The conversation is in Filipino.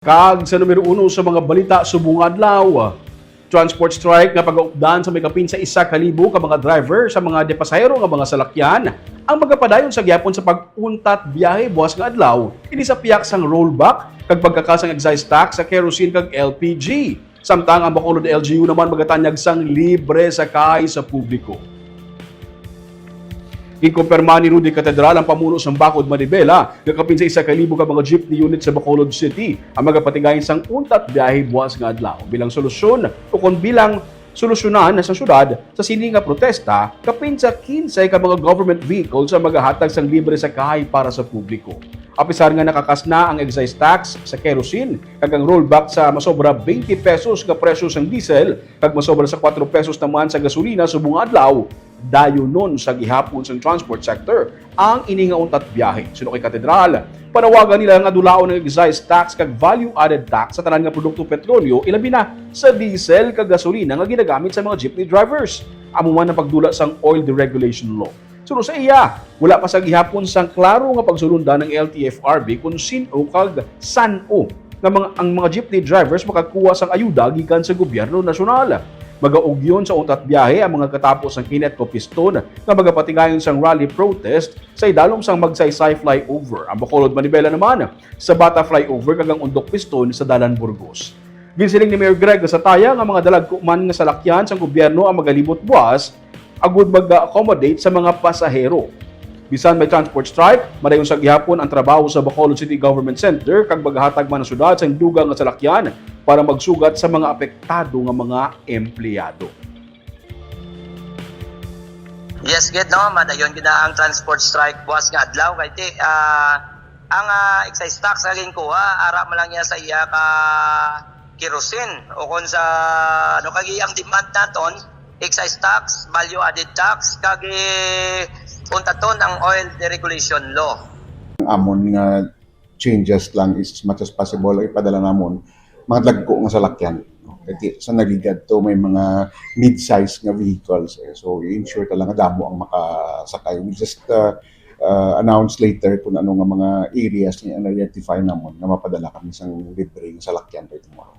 Kag sa numero 1 sa mga balita subong adlaw, transport strike nga pag-aupdan sa may kapin sa 1,000 ka mga driver sa mga depasahero nga mga salakyan ang magapadayon sa gyapon sa pag-untat biyahe buwas nga adlaw ini sa piyak sang rollback kag pagkakasang excise tax sa kerosene kag LPG. Samtang ang Bacolod LGU naman magatanyag sang libre sakay sa publiko. Ikumpirma ni Rudy Catedral ang pamuno sa Bacod, Manibela nga kapin sa 1,000 ka mga jeepney unit sa Bacolod City ang magapatigayon sang untat biyahe buwas nga adlaw bilang solusyon o kon bilang solusyonan sa syudad sa sini nga protesta kapin sa 15 ka mga government vehicles sa magahatag sang libre sakay para sa publiko. Apisar nga nakakasna ang excise tax sa kerosene kag ang rollback sa masobra 20 pesos nga presyo sang diesel kag masobra sa 4 pesos naman sa gasolina subong adlaw. Dayo nun sa gihapon sa transport sector ang iningauntat biyahe. Sino kay Katedral, panawagan nila nga dulaon ng excise tax kag value-added tax sa tanan nga produkto petrolyo ilabi na sa diesel kag gasolina nga ginagamit sa mga jeepney drivers. Amo man ang pagdula sang oil deregulation law. Suno sa iya, wala pa sa gihapon sang klaro nga pagsulundan ng LTFRB kung sino kag saan-o nga ang mga jeepney drivers makakuha sang ayuda gikan sa gobyerno nasyonal. Magaugyon sa untat biyahe ang mga katapos ng kinet ko piston na magapatigayon sang rally protest sa idalom sang magsaysay flyover. Ang Bacolod Manibela naman sa Bata flyover kagang undok piston sa Dalan Burgos. Ginsiling ni Mayor Greg sa taya nga mga dalagkuman nga salakyan sang gobyerno ang magalibot buwas agud mag-accommodate sa mga pasahero. Bisan may transport strike, madayon sa gihapon ang trabaho sa Bacolod City Government Center kag maghatag man ang syudad sa dugang nga salakyan para magsugat sa mga apektado nga mga empleyado. Yes, good no, madayon gina ang transport strike buwas nga adlaw kay ang excise tax nga ginkuha ara man lang niya sa iya ka kerosene o kon sa ano kagi ang demand naton excise tax, value added tax kag untaton ang oil deregulation law. Ang amon nga changes lang is as much as possible ipadala namon mga dagko nga salakyan. Kasi sa naligad to may mga mid-size nga vehicles. So i-ensure talaga damo ang makasakay. We just announce later kung ano nga mga areas na i-identify namon na mapadala kami sa libre nga salakyan tomorrow.